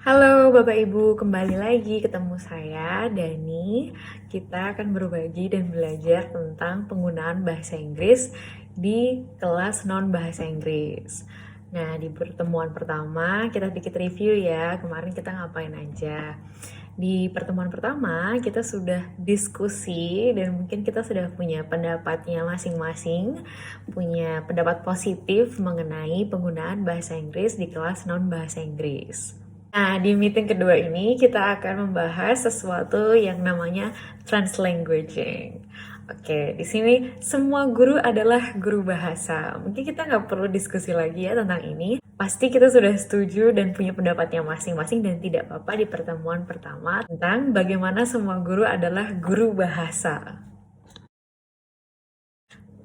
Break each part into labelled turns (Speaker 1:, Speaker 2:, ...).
Speaker 1: Halo Bapak Ibu, kembali lagi ketemu saya, Dani. Kita akan berbagi dan belajar tentang penggunaan bahasa Inggris di kelas non-bahasa Inggris. Nah, di pertemuan pertama kita dikit review ya, kemarin kita ngapain aja. Di pertemuan pertama kita sudah diskusi dan mungkin kita sudah punya pendapatnya masing-masing, punya pendapat positif mengenai penggunaan bahasa Inggris di kelas non-bahasa Inggris. Nah, di meeting kedua ini kita akan membahas sesuatu yang namanya translanguaging. Oke, di sini semua guru adalah guru bahasa. Mungkin kita nggak perlu diskusi lagi ya tentang ini. Pasti kita sudah setuju dan punya pendapatnya masing-masing dan tidak apa-apa di pertemuan pertama tentang bagaimana semua guru adalah guru bahasa.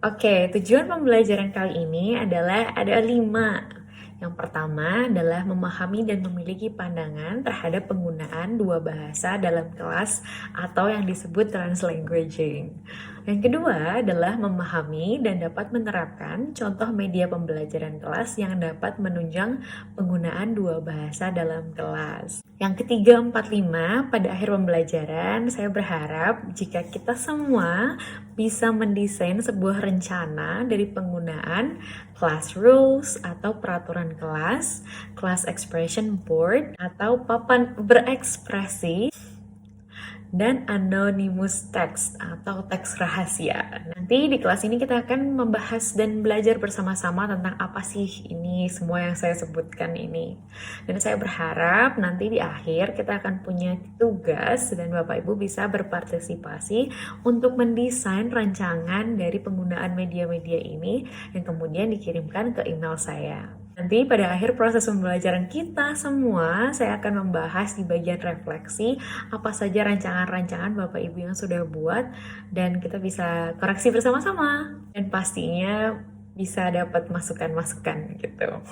Speaker 1: Oke, tujuan pembelajaran kali ini adalah ada 5. Yang pertama adalah memahami dan memiliki pandangan terhadap penggunaan dua bahasa dalam kelas atau yang disebut translanguaging. Yang kedua adalah memahami dan dapat menerapkan contoh media pembelajaran kelas yang dapat menunjang penggunaan dua bahasa dalam kelas. Yang ketiga, 4, 5, pada akhir pembelajaran saya berharap jika kita semua bisa mendesain sebuah rencana dari penggunaan class rules atau peraturan kelas, class expression board atau papan berekspresi, dan anonymous text atau teks rahasia. Nanti di kelas ini kita akan membahas dan belajar bersama-sama tentang apa sih ini semua yang saya sebutkan ini. Dan saya berharap nanti di akhir kita akan punya tugas dan Bapak Ibu bisa berpartisipasi untuk mendesain rancangan dari penggunaan media-media ini yang kemudian dikirimkan ke email saya. Nanti pada akhir proses pembelajaran kita semua, saya akan membahas di bagian refleksi apa saja rancangan-rancangan Bapak Ibu yang sudah buat dan kita bisa koreksi bersama-sama dan pastinya bisa dapat masukan-masukan gitu.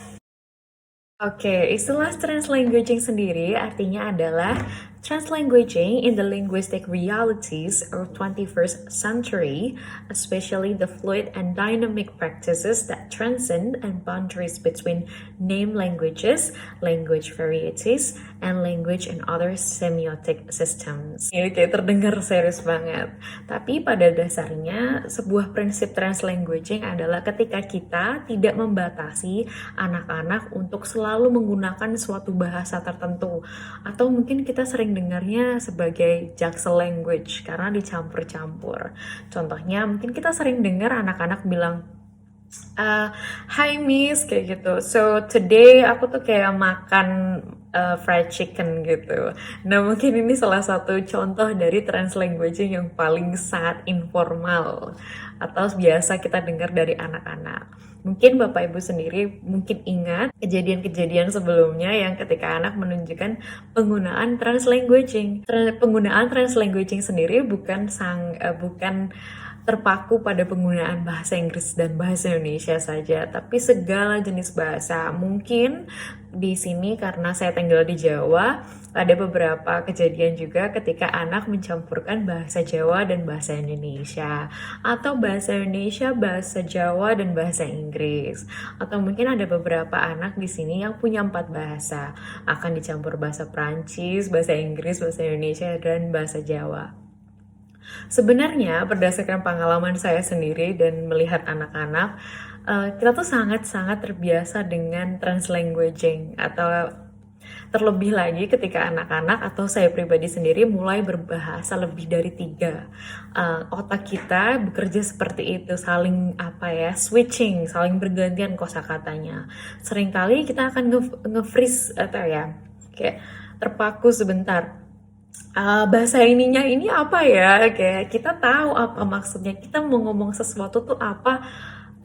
Speaker 1: Oke, istilah translanguaging sendiri artinya adalah translanguaging in the linguistic realities of 21st century, especially the fluid and dynamic practices that transcend and boundaries between named languages, language varieties, and language and other semiotic systems. Ini kayak terdengar serius banget. Tapi pada dasarnya sebuah prinsip translanguaging adalah ketika kita tidak membatasi anak-anak untuk selalu menggunakan suatu bahasa tertentu, atau mungkin kita sering dengarnya sebagai jaksel language karena dicampur-campur. Contohnya mungkin kita sering dengar anak-anak bilang hi miss kayak gitu, so today aku tuh kayak makan fried chicken gitu. Nah mungkin ini salah satu contoh dari translanguaging yang paling sangat informal atau biasa kita dengar dari anak-anak. Mungkin Bapak Ibu sendiri mungkin ingat kejadian-kejadian sebelumnya yang ketika anak menunjukkan penggunaan translanguaging. Penggunaan translanguaging sendiri bukan terpaku pada penggunaan bahasa Inggris dan bahasa Indonesia saja, tapi segala jenis bahasa. Mungkin di sini karena saya tinggal di Jawa, ada beberapa kejadian juga ketika anak mencampurkan bahasa Jawa dan bahasa Indonesia, atau bahasa Indonesia, bahasa Jawa, dan bahasa Inggris. Atau mungkin ada beberapa anak di sini yang punya 4 bahasa, akan dicampur bahasa Prancis, bahasa Inggris, bahasa Indonesia, dan bahasa Jawa. Sebenarnya berdasarkan pengalaman saya sendiri dan melihat anak-anak, kita tuh sangat-sangat terbiasa dengan translanguaging, atau terlebih lagi ketika anak-anak atau saya pribadi sendiri mulai berbahasa lebih dari 3. Otak kita bekerja seperti itu, saling switching, saling bergantian kosakatanya. Seringkali kita akan nge-freeze atau ya kayak terpaku sebentar. Bahasa ininya ini apa ya, kayak kita tahu apa maksudnya, kita mau ngomong sesuatu tuh apa,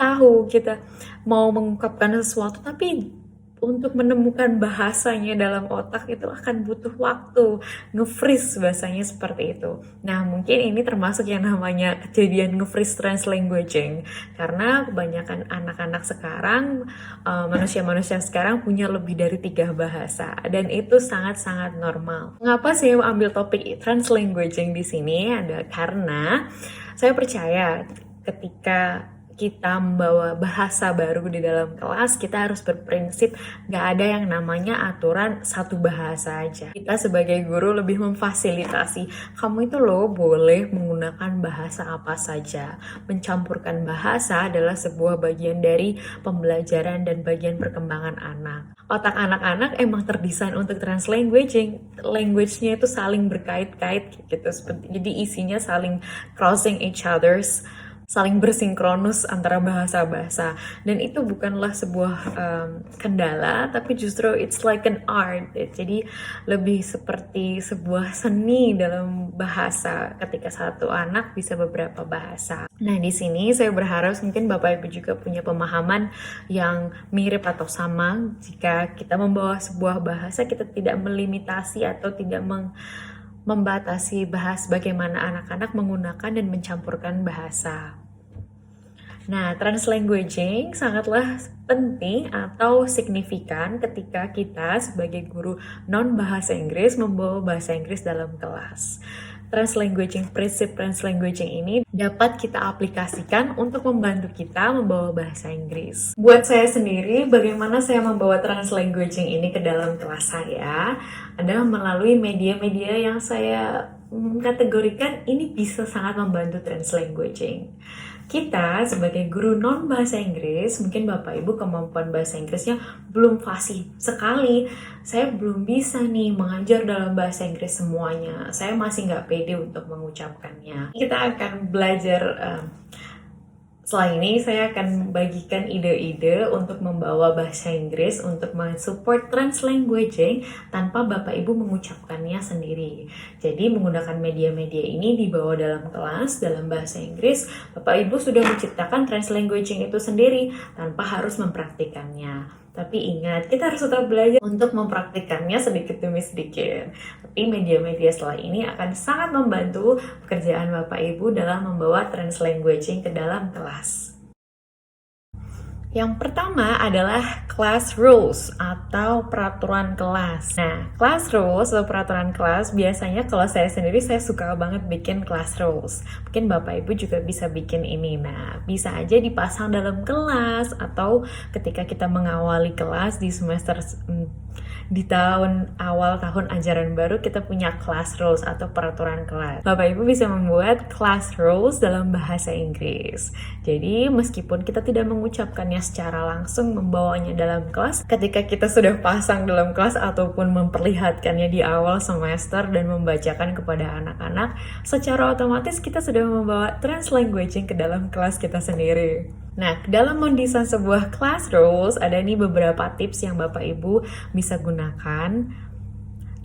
Speaker 1: tahu kita mau mengungkapkan sesuatu, tapi untuk menemukan bahasanya dalam otak itu akan butuh waktu, nge-freeze bahasanya seperti itu. Nah mungkin ini termasuk yang namanya kejadian nge-freeze translanguaging, karena kebanyakan anak-anak sekarang, manusia-manusia sekarang punya lebih dari 3 bahasa, dan itu sangat-sangat normal. Mengapa saya ambil topik translanguaging di sini? Ada karena saya percaya ketika kita membawa bahasa baru di dalam kelas, kita harus berprinsip gak ada yang namanya aturan satu bahasa aja. Kita sebagai guru lebih memfasilitasi, kamu itu loh boleh menggunakan bahasa apa saja. Mencampurkan bahasa adalah sebuah bagian dari pembelajaran dan bagian perkembangan anak. Otak anak-anak emang terdesain untuk translanguaging. Language-nya itu saling berkait-kait gitu. Jadi isinya saling crossing each others, saling bersinkronus antara bahasa-bahasa, dan itu bukanlah sebuah kendala, tapi justru it's like an art. Jadi lebih seperti sebuah seni dalam bahasa ketika satu anak bisa beberapa bahasa. Nah, di sini saya berharap mungkin Bapak Ibu juga punya pemahaman yang mirip atau sama. Jika kita membawa sebuah bahasa, kita tidak melimitasi atau tidak membatasi bagaimana anak-anak menggunakan dan mencampurkan bahasa. Nah, translanguaging sangatlah penting atau signifikan ketika kita sebagai guru non-bahasa Inggris membawa bahasa Inggris dalam kelas. Prinsip translanguaging ini dapat kita aplikasikan untuk membantu kita membawa bahasa Inggris. Buat saya sendiri, bagaimana saya membawa translanguaging ini ke dalam kelas saya adalah melalui media-media yang saya kategorikan ini bisa sangat membantu translanguaging. Kita sebagai guru non bahasa Inggris, mungkin Bapak Ibu kemampuan bahasa Inggrisnya belum fasih sekali. Saya belum bisa nih mengajar dalam bahasa Inggris semuanya. Saya masih nggak pede untuk mengucapkannya. Kita akan belajar. Setelah ini saya akan bagikan ide-ide untuk membawa bahasa Inggris untuk mensupport translanguaging tanpa Bapak Ibu mengucapkannya sendiri. Jadi menggunakan media-media ini dibawa dalam kelas, dalam bahasa Inggris, Bapak Ibu sudah menciptakan translanguaging itu sendiri tanpa harus mempraktikannya. Tapi ingat, kita harus tetap belajar untuk mempraktikannya sedikit demi sedikit. Tapi media-media setelah ini akan sangat membantu pekerjaan Bapak Ibu dalam membawa translanguaging ke dalam kelas. Yang pertama adalah class rules atau peraturan kelas. Nah, class rules atau peraturan kelas biasanya kalau saya sendiri saya suka banget bikin class rules. Mungkin Bapak Ibu juga bisa bikin ini. Nah, bisa aja dipasang dalam kelas atau ketika kita mengawali kelas di semester di awal tahun ajaran baru kita punya class rules atau peraturan kelas. Bapak Ibu bisa membuat class rules dalam bahasa Inggris. Jadi meskipun kita tidak mengucapkannya secara langsung membawanya dalam kelas, ketika kita sudah pasang dalam kelas ataupun memperlihatkannya di awal semester dan membacakan kepada anak-anak, secara otomatis kita sudah membawa translanguaging ke dalam kelas kita sendiri. Nah, dalam mendesain sebuah class rules, ada nih beberapa tips yang Bapak Ibu bisa gunakan,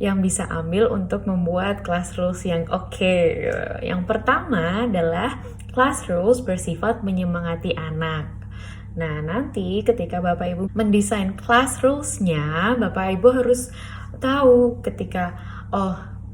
Speaker 1: yang bisa ambil untuk membuat class rules yang oke. Yang pertama adalah class rules bersifat menyemangati anak. Nah, nanti ketika Bapak Ibu mendesain class rules-nya, Bapak Ibu harus tahu ketika,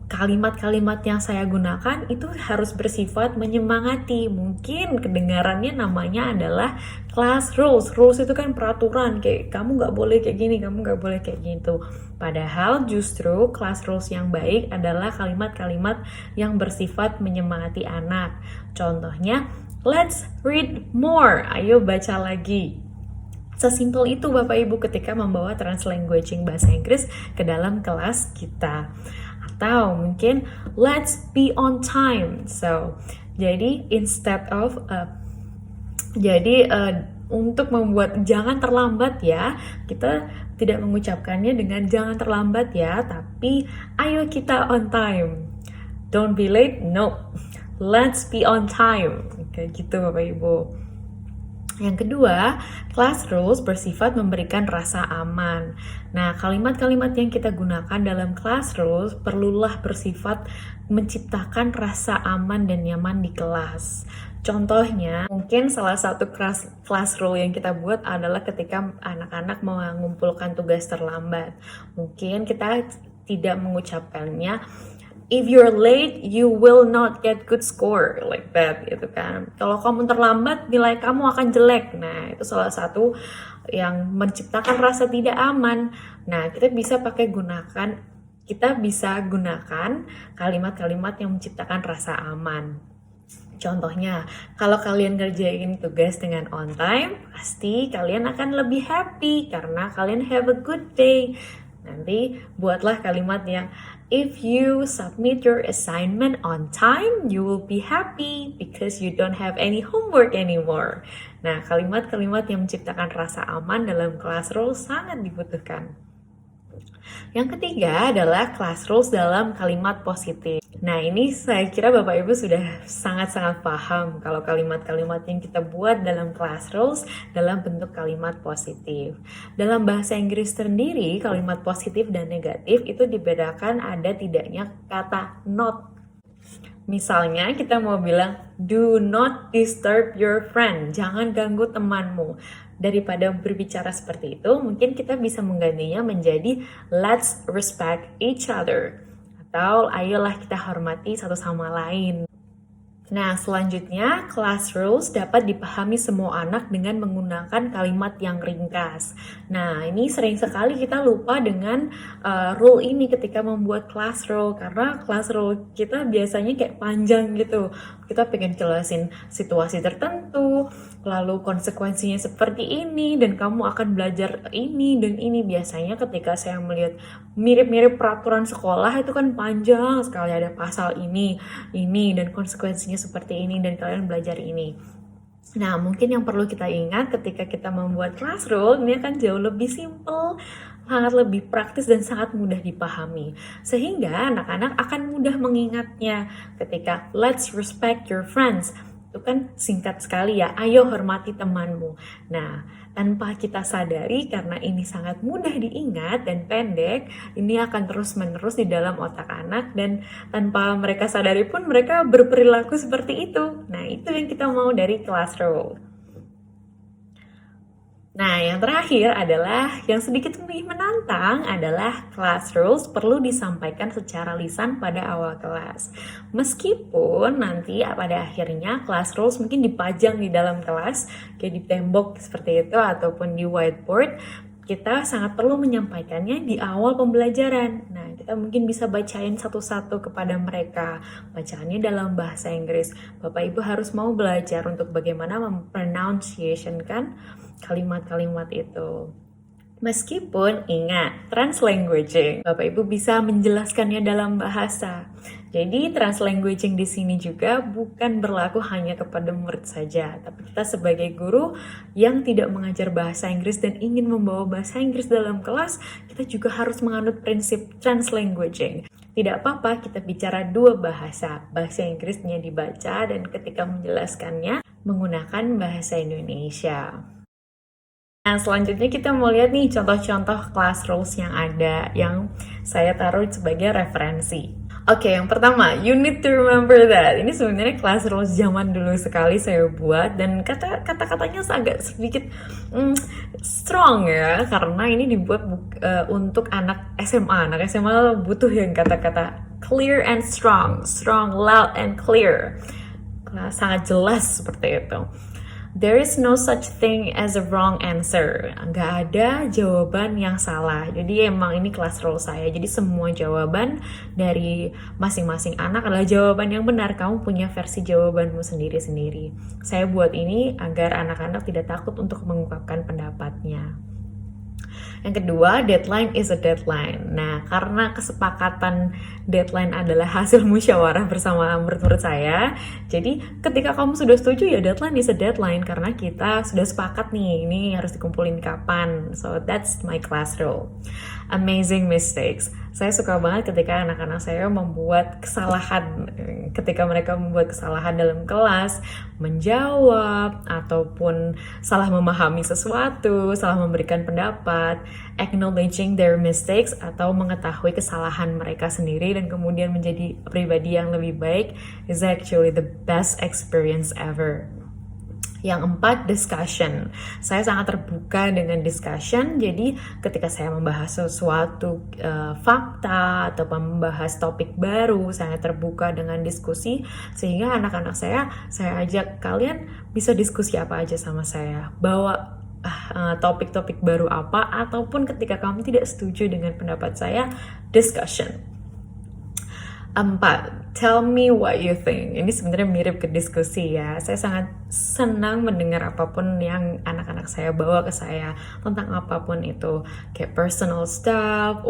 Speaker 1: kalimat-kalimat yang saya gunakan itu harus bersifat menyemangati. Mungkin kedengarannya namanya adalah class rules. Rules itu kan peraturan, kayak kamu nggak boleh kayak gini, kamu nggak boleh kayak gitu. Padahal justru class rules yang baik adalah kalimat-kalimat yang bersifat menyemangati anak. Contohnya, let's read more. Ayo baca lagi. Sesimpel itu Bapak Ibu ketika membawa translanguaging bahasa Inggris ke dalam kelas kita. Atau mungkin let's be on time. So, jadi instead of untuk membuat jangan terlambat ya, kita tidak mengucapkannya dengan jangan terlambat ya, tapi ayo kita on time. Don't be late, no. Let's be on time. Kayak gitu Bapak Ibu. Yang kedua, class rules bersifat memberikan rasa aman. Nah, kalimat-kalimat yang kita gunakan dalam class rules perlulah bersifat menciptakan rasa aman dan nyaman di kelas. Contohnya, mungkin salah satu class rule yang kita buat adalah ketika anak-anak mengumpulkan tugas terlambat. Mungkin kita tidak mengucapkannya, if you're late, you will not get good score, like that, gitu kan. Kalau kamu terlambat, nilai kamu akan jelek. Nah, itu salah satu yang menciptakan rasa tidak aman. Nah, kita bisa gunakan kalimat-kalimat yang menciptakan rasa aman. Contohnya, kalau kalian ngerjain tugas dengan on time, pasti kalian akan lebih happy karena kalian have a good day. Nanti buatlah kalimat yang if you submit your assignment on time, you will be happy because you don't have any homework anymore. Nah, kalimat-kalimat yang menciptakan rasa aman dalam class rules sangat dibutuhkan. Yang ketiga adalah class rules dalam kalimat positif. Nah, ini saya kira Bapak Ibu sudah sangat-sangat paham kalau kalimat-kalimat yang kita buat dalam class rules dalam bentuk kalimat positif. Dalam bahasa Inggris sendiri, kalimat positif dan negatif itu dibedakan ada tidaknya kata not. Misalnya kita mau bilang, do not disturb your friend, jangan ganggu temanmu. Daripada berbicara seperti itu, mungkin kita bisa menggantinya menjadi let's respect each other. Atau ayolah kita hormati satu sama lain. Nah, selanjutnya, class rules dapat dipahami semua anak dengan menggunakan kalimat yang ringkas. Nah, ini sering sekali kita lupa dengan rule ini ketika membuat class rule, karena class rule kita biasanya kayak panjang gitu. Kita pengen jelasin situasi tertentu, lalu konsekuensinya seperti ini, dan kamu akan belajar ini dan ini. Biasanya ketika saya melihat mirip-mirip peraturan sekolah itu kan panjang sekali, ada pasal ini, dan konsekuensinya seperti ini, dan kalian belajar ini. Nah, mungkin yang perlu kita ingat ketika kita membuat class rule, ini akan jauh lebih simple, sangat lebih praktis dan sangat mudah dipahami. Sehingga anak-anak akan mudah mengingatnya ketika let's respect your friends. Itu kan singkat sekali ya, ayo hormati temanmu. Nah, tanpa kita sadari karena ini sangat mudah diingat dan pendek, ini akan terus-menerus di dalam otak anak dan tanpa mereka sadari pun mereka berperilaku seperti itu. Nah, itu yang kita mau dari class rule. Nah, yang terakhir adalah yang sedikit lebih menantang adalah class rules perlu disampaikan secara lisan pada awal kelas. Meskipun nanti pada akhirnya class rules mungkin dipajang di dalam kelas, kayak di tembok seperti itu ataupun di whiteboard, kita sangat perlu menyampaikannya di awal pembelajaran. Nah, kita mungkin bisa bacain satu-satu kepada mereka. Bacaannya dalam bahasa Inggris. Bapak Ibu harus mau belajar untuk bagaimana mempronunciation kan kalimat-kalimat itu. Meskipun ingat, translanguaging, Bapak Ibu bisa menjelaskannya dalam bahasa. Jadi translanguaging di sini juga bukan berlaku hanya kepada murid saja, tapi kita sebagai guru yang tidak mengajar bahasa Inggris dan ingin membawa bahasa Inggris dalam kelas, kita juga harus menganut prinsip translanguaging. Tidak apa-apa kita bicara dua bahasa Inggrisnya dibaca dan ketika menjelaskannya menggunakan bahasa Indonesia. Nah, selanjutnya kita mau lihat nih contoh-contoh class rules yang ada yang saya taruh sebagai referensi. Oke, yang pertama, you need to remember that. Ini sebenarnya class rules zaman dulu sekali saya buat dan kata-katanya agak sedikit strong ya, karena ini dibuat untuk anak SMA. Anak SMA butuh yang kata-kata clear and strong, loud and clear. Sangat jelas seperti itu. There is no such thing as a wrong answer. Nggak ada jawaban yang salah. Jadi emang ini class rule saya. Jadi semua jawaban dari masing-masing anak adalah jawaban yang benar. Kamu punya versi jawabanmu sendiri-sendiri. Saya buat ini agar anak-anak tidak takut untuk mengungkapkan pendapatnya. Yang kedua, deadline is a deadline. Nah, karena kesepakatan deadline adalah hasil musyawarah bersama murid-murid saya, jadi ketika kamu sudah setuju ya deadline is a deadline karena kita sudah sepakat nih, ini harus dikumpulin kapan. So that's my class rule. Amazing mistakes. Saya suka banget ketika anak-anak saya membuat kesalahan, ketika mereka membuat kesalahan dalam kelas, menjawab, ataupun salah memahami sesuatu, salah memberikan pendapat, acknowledging their mistakes, atau mengetahui kesalahan mereka sendiri dan kemudian menjadi pribadi yang lebih baik is actually the best experience ever. Yang 4, discussion. Saya sangat terbuka dengan discussion, jadi ketika saya membahas sesuatu fakta atau membahas topik baru, saya terbuka dengan diskusi, sehingga anak-anak saya ajak kalian bisa diskusi apa aja sama saya. Bawa topik-topik baru apa, ataupun ketika kamu tidak setuju dengan pendapat saya, discussion. 4, tell me what you think. Ini sebenarnya mirip ke diskusi ya. Saya sangat senang mendengar apapun yang anak-anak saya bawa ke saya tentang apapun itu, kayak personal stuff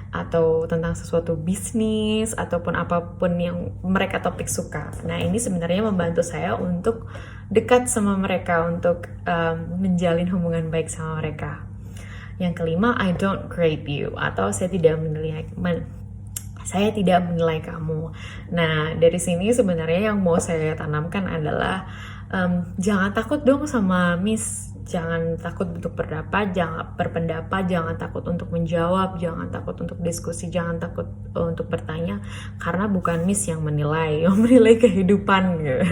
Speaker 1: atau tentang sesuatu bisnis ataupun apapun yang mereka topik suka. Nah, ini sebenarnya membantu saya untuk dekat sama mereka, untuk menjalin hubungan baik sama mereka. Yang kelima, I don't grade you, atau saya tidak menilai kamu. Nah, dari sini sebenarnya yang mau saya tanamkan adalah jangan takut dong sama Miss. Jangan takut untuk berpendapat, jangan takut untuk menjawab, jangan takut untuk diskusi, jangan takut untuk bertanya, karena bukan Miss yang menilai kehidupan gitu.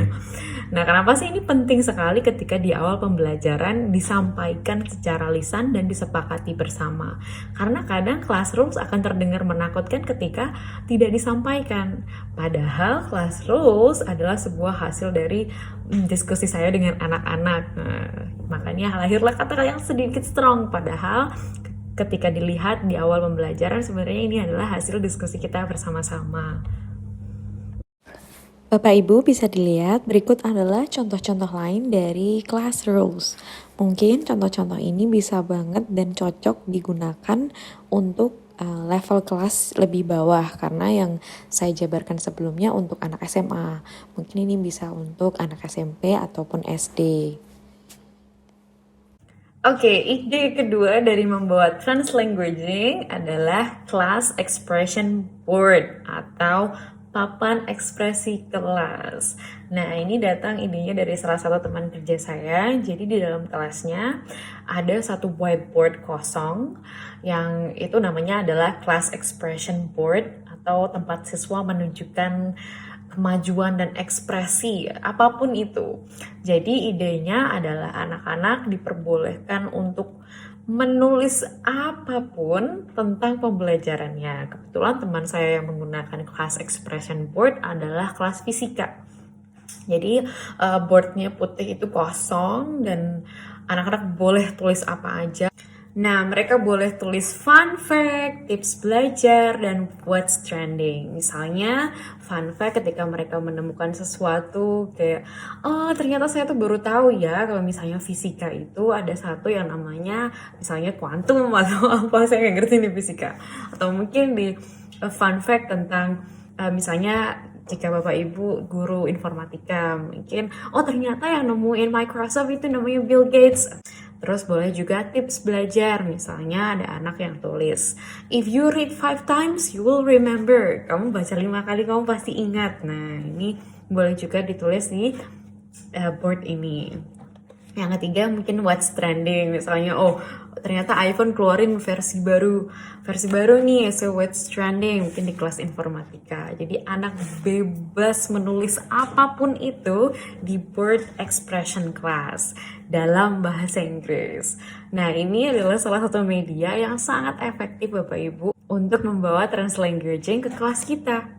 Speaker 1: Nah, kenapa sih ini penting sekali ketika di awal pembelajaran disampaikan secara lisan dan disepakati bersama? Karena kadang class rules akan terdengar menakutkan ketika tidak disampaikan. Padahal class rules adalah sebuah hasil dari diskusi saya dengan anak-anak. Nah, makanya lahirlah kata yang sedikit strong. Padahal ketika dilihat di awal pembelajaran, sebenarnya ini adalah hasil diskusi kita bersama-sama.
Speaker 2: Bapak Ibu bisa dilihat berikut adalah contoh-contoh lain dari class rules. Mungkin contoh-contoh ini bisa banget dan cocok digunakan untuk level kelas lebih bawah, karena yang saya jabarkan sebelumnya untuk anak SMA. Mungkin ini bisa untuk anak SMP ataupun SD.
Speaker 1: Oke, ide kedua dari membuat translanguaging adalah class expression board atau papan ekspresi kelas. Nah, ini datang idenya dari salah satu teman kerja saya. Jadi di dalam kelasnya ada satu whiteboard kosong yang itu namanya adalah class expression board atau tempat siswa menunjukkan kemajuan dan ekspresi apapun itu. Jadi idenya adalah anak-anak diperbolehkan untuk menulis apapun tentang pembelajarannya. Kebetulan teman saya yang menggunakan class expression board adalah kelas fisika. Jadi boardnya putih itu kosong dan anak-anak boleh tulis apa aja. Nah, mereka boleh tulis fun fact, tips belajar, dan what's trending. Misalnya, fun fact ketika mereka menemukan sesuatu kayak, oh ternyata saya tuh baru tahu ya kalau misalnya fisika itu ada satu yang namanya misalnya kuantum atau apa, saya nggak ngerti di fisika. Atau mungkin di fun fact tentang misalnya jika Bapak Ibu guru informatika, mungkin, oh ternyata yang nemuin Microsoft itu namanya Bill Gates. Terus boleh juga tips belajar, misalnya ada anak yang tulis, if you read 5 times, you will remember. Kamu baca 5 kali, kamu pasti ingat. Nah, ini boleh juga ditulis di board ini. Yang ketiga mungkin what's trending, misalnya, oh ternyata iPhone keluarin versi baru nih, so what's trending, mungkin di kelas informatika. Jadi anak bebas menulis apapun itu di board expression class dalam bahasa Inggris. Nah, ini adalah salah satu media yang sangat efektif Bapak Ibu untuk membawa translanguaging ke kelas kita.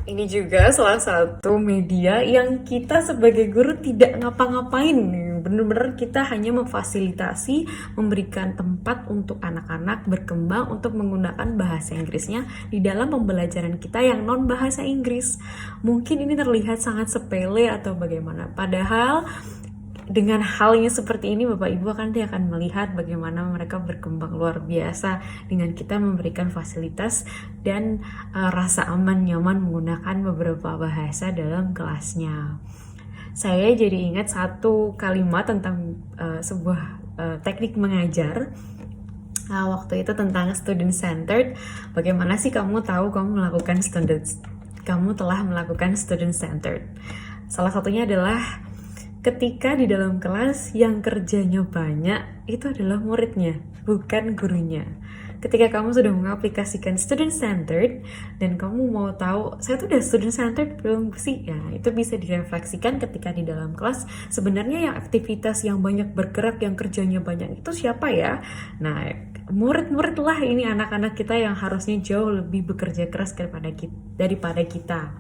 Speaker 1: Ini juga salah satu media yang kita sebagai guru tidak ngapa-ngapain. Bener-bener kita hanya memfasilitasi, memberikan tempat untuk anak-anak berkembang untuk menggunakan bahasa Inggrisnya di dalam pembelajaran kita yang non bahasa Inggris. Mungkin ini terlihat sangat sepele atau bagaimana, padahal dengan halnya seperti ini Bapak Ibu akan melihat bagaimana mereka berkembang luar biasa dengan kita memberikan fasilitas dan rasa aman nyaman menggunakan beberapa bahasa dalam kelasnya. Saya jadi ingat satu kalimat tentang sebuah teknik mengajar. Waktu itu tentang student centered. Bagaimana sih kamu tahu kamu telah melakukan student centered? Salah satunya adalah ketika di dalam kelas yang kerjanya banyak itu adalah muridnya, bukan gurunya. Ketika kamu sudah mengaplikasikan student centered dan kamu mau tahu saya tuh udah student centered belum sih, ya itu bisa direfleksikan ketika di dalam kelas sebenarnya yang aktivitas yang banyak bergerak, yang kerjanya banyak itu siapa ya. Nah, murid-murid lah ini, anak-anak kita yang harusnya jauh lebih bekerja keras daripada kita.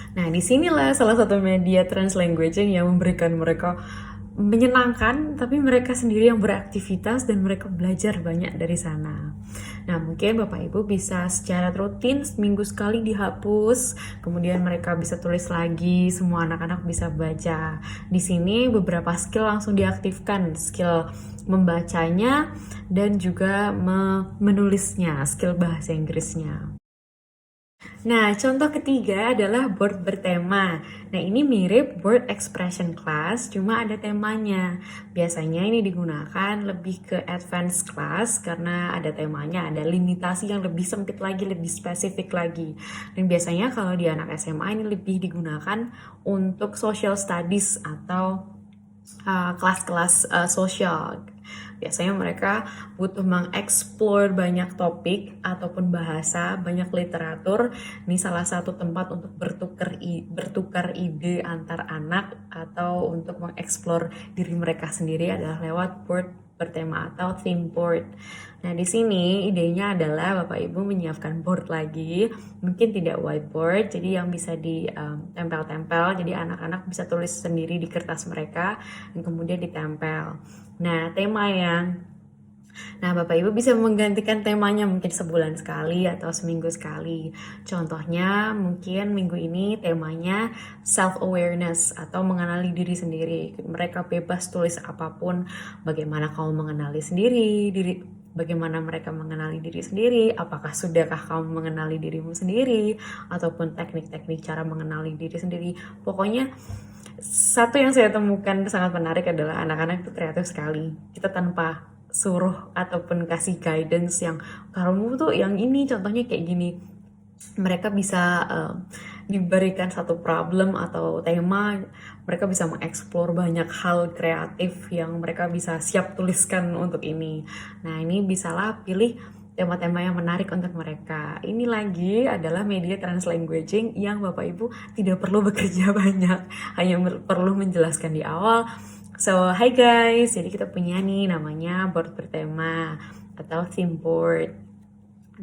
Speaker 1: Nah, disinilah salah satu media translanguaging yang memberikan mereka menyenangkan, tapi mereka sendiri yang beraktivitas dan mereka belajar banyak dari sana. Nah, mungkin Bapak Ibu bisa secara rutin seminggu sekali dihapus, kemudian mereka bisa tulis lagi, semua anak-anak bisa baca. Di sini beberapa skill langsung diaktifkan, skill membacanya dan juga menulisnya, skill bahasa Inggrisnya. Nah, contoh ketiga adalah board bertema. Nah, ini mirip board expression class, cuma ada temanya. Biasanya ini digunakan lebih ke advanced class karena ada temanya, ada limitasi yang lebih sempit lagi, lebih spesifik lagi. Dan biasanya kalau di anak SMA ini lebih digunakan untuk social studies atau kelas-kelas sosial. Biasanya mereka butuh mengeksplor banyak topik ataupun bahasa, banyak literatur. Ini salah satu tempat untuk bertukar ide antar anak atau untuk mengeksplor diri mereka sendiri adalah lewat board bertema atau theme board. Nah, di sini idenya adalah Bapak Ibu menyiapkan board lagi, mungkin tidak whiteboard, jadi yang bisa ditempel-tempel, jadi anak-anak bisa tulis sendiri di kertas mereka dan kemudian ditempel. Nah, Nah, Bapak Ibu bisa menggantikan temanya mungkin sebulan sekali atau seminggu sekali. Contohnya, mungkin minggu ini temanya self-awareness atau mengenali diri sendiri. Mereka bebas tulis apapun, bagaimana kamu mengenali bagaimana mereka mengenali diri sendiri, apakah sudahkah kamu mengenali dirimu sendiri, ataupun teknik-teknik cara mengenali diri sendiri. Pokoknya, satu yang saya temukan sangat menarik adalah anak-anak itu kreatif sekali. Kita tanpa suruh ataupun kasih guidance yang kamu tuh yang ini contohnya kayak gini, mereka bisa diberikan satu problem atau tema, mereka bisa mengeksplor banyak hal kreatif yang mereka bisa siap tuliskan untuk ini. Nah, ini bisalah pilih tema-tema yang menarik untuk mereka. Ini lagi adalah media translanguaging yang Bapak Ibu tidak perlu bekerja banyak, hanya perlu menjelaskan di awal. So, hi guys, jadi kita punya nih namanya board bertema atau theme board.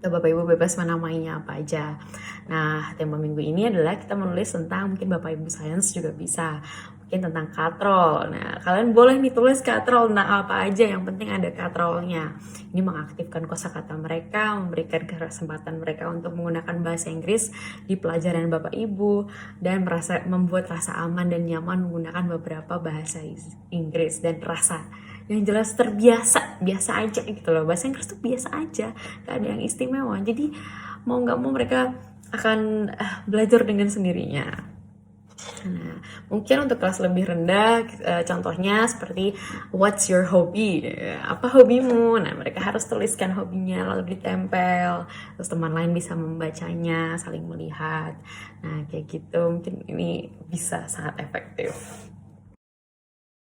Speaker 1: Atau Bapak Ibu bebas menamainya apa aja. Nah, tema minggu ini adalah kita menulis tentang, mungkin Bapak Ibu Sains juga bisa, mungkin tentang katrol. Nah, kalian boleh nih tulis katrol tentang apa aja, yang penting ada katrolnya. Ini mengaktifkan kosakata mereka, memberikan kesempatan mereka untuk menggunakan bahasa Inggris di pelajaran Bapak Ibu, dan membuat rasa aman dan nyaman menggunakan beberapa bahasa Inggris, dan rasa yang jelas biasa aja gitu loh. Bahasa Inggris tuh biasa aja, gak ada yang istimewa. Jadi mau gak mau mereka akan belajar dengan sendirinya. Nah, mungkin untuk kelas lebih rendah, contohnya seperti what's your hobby? Apa hobimu? Nah, mereka harus tuliskan hobinya lalu ditempel, terus teman lain bisa membacanya, saling melihat. Nah, kayak gitu mungkin ini bisa sangat efektif.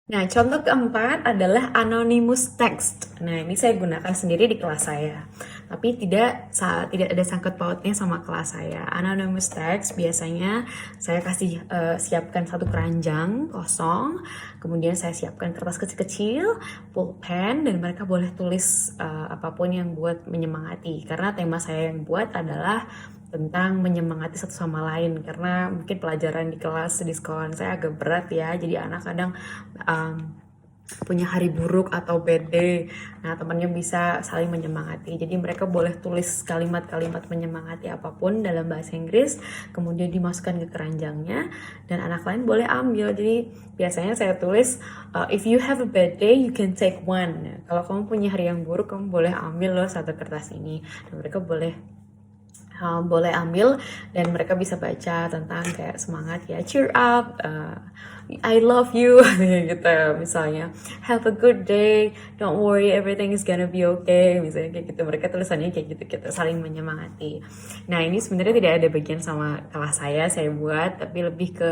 Speaker 1: Nah, contoh keempat adalah anonymous text. Nah, ini saya gunakan sendiri di kelas saya. Tapi tidak ada sangkut pautnya sama kelas saya. Anonymous text biasanya saya kasih siapkan satu keranjang kosong, kemudian saya siapkan kertas kecil-kecil, pulpen, dan mereka boleh tulis apapun yang buat menyemangati. Karena tema saya yang buat adalah tentang menyemangati satu sama lain, karena mungkin pelajaran di kelas di sekolah saya agak berat ya, jadi anak kadang punya hari buruk atau bad day. Nah, temannya bisa saling menyemangati, jadi mereka boleh tulis kalimat-kalimat menyemangati apapun dalam bahasa Inggris, kemudian dimasukkan ke keranjangnya dan anak lain boleh ambil. Jadi biasanya saya tulis if you have a bad day you can take one. Nah, kalau kamu punya hari yang buruk kamu boleh ambil loh satu kertas ini, dan mereka boleh ambil dan mereka bisa baca tentang kayak semangat ya, cheer up, I love you gitu misalnya, have a good day, don't worry everything is gonna be okay, misalnya kayak gitu. Mereka tulisannya kayak gitu, kita saling menyemangati. Nah, ini sebenarnya tidak ada bagian sama kelas saya buat, tapi lebih ke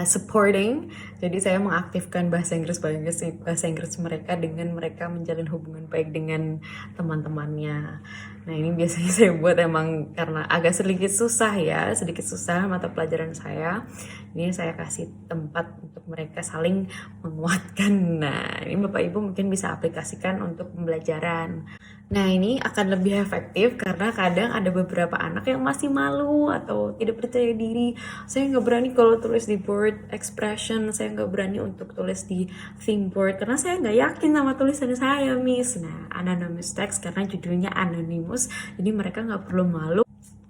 Speaker 1: supporting. Jadi saya mengaktifkan bahasa Inggris mereka dengan mereka menjalin hubungan baik dengan teman-temannya. Nah, ini biasanya saya buat emang karena agak sedikit susah mata pelajaran saya. Ini saya kasih tempat untuk mereka saling menguatkan. Nah, ini Bapak Ibu mungkin bisa aplikasikan untuk pembelajaran. Nah, ini akan lebih efektif karena kadang ada beberapa anak yang masih malu atau tidak percaya diri. Saya nggak berani kalau tulis di board expression, saya saya nggak berani untuk tulis di theme board karena saya nggak yakin sama tulisan saya, Miss. Nah, anonymous text karena judulnya anonymous, jadi mereka nggak perlu malu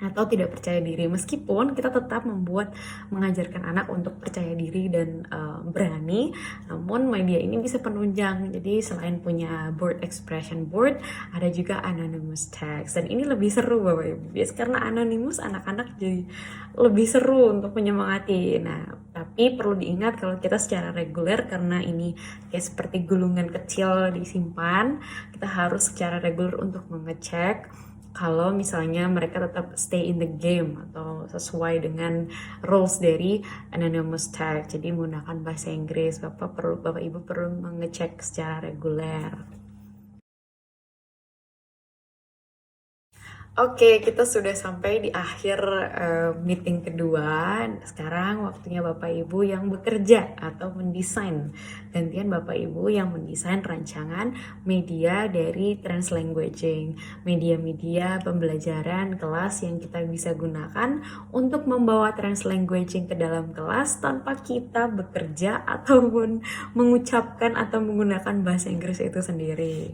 Speaker 1: atau tidak percaya diri, meskipun kita tetap mengajarkan anak untuk percaya diri dan berani, namun media ini bisa penunjang. Jadi selain punya board expression board, ada juga anonymous text, dan ini lebih seru Bapak Ibu, karena anonymous anak-anak jadi lebih seru untuk menyemangati. Nah, tapi perlu diingat kalau kita secara reguler, karena ini kayak seperti gulungan kecil disimpan, kita harus secara reguler untuk mengecek kalau misalnya mereka tetap stay in the game atau sesuai dengan rules dari anonymous tag. Jadi menggunakan bahasa Inggris, Bapak Ibu perlu mengecek secara reguler. Oke, kita sudah sampai di akhir meeting kedua. Sekarang waktunya Bapak Ibu yang bekerja atau mendesain. Gantian Bapak Ibu yang mendesain rancangan media dari Translanguaging. Media-media pembelajaran kelas yang kita bisa gunakan untuk membawa Translanguaging ke dalam kelas tanpa kita bekerja ataupun mengucapkan atau menggunakan bahasa Inggris itu sendiri.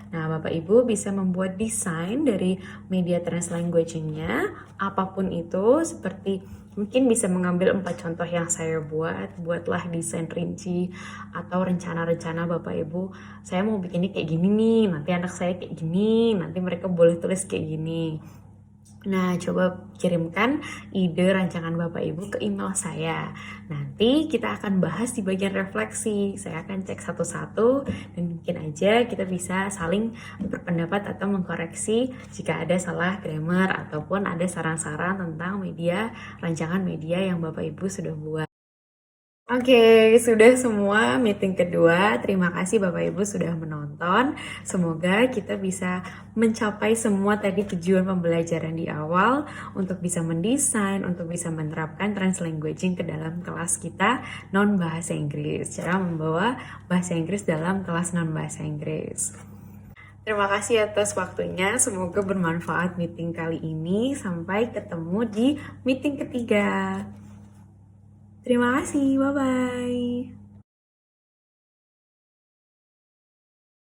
Speaker 1: Nah, Bapak Ibu bisa membuat desain dari media Translanguaging-nya, apapun itu, seperti mungkin bisa mengambil 4 contoh yang saya buatlah desain rinci atau rencana-rencana Bapak Ibu. Saya mau bikinnya kayak gini nih, nanti anak saya kayak gini, nanti mereka boleh tulis kayak gini. Nah, coba kirimkan ide rancangan Bapak Ibu ke email saya. Nanti kita akan bahas di bagian refleksi. Saya akan cek satu-satu dan mungkin aja kita bisa saling berpendapat atau mengkoreksi jika ada salah grammar ataupun ada saran-saran tentang rancangan media yang Bapak Ibu sudah buat. Oke, sudah semua meeting kedua. Terima kasih Bapak Ibu sudah menonton. Semoga kita bisa mencapai semua tadi tujuan pembelajaran di awal untuk bisa mendesain, untuk bisa menerapkan Translanguaging ke dalam kelas kita non bahasa Inggris. Cara membawa bahasa Inggris dalam kelas non bahasa Inggris. Terima kasih atas waktunya. Semoga bermanfaat meeting kali ini. Sampai ketemu di meeting ketiga. Terima kasih, bye-bye.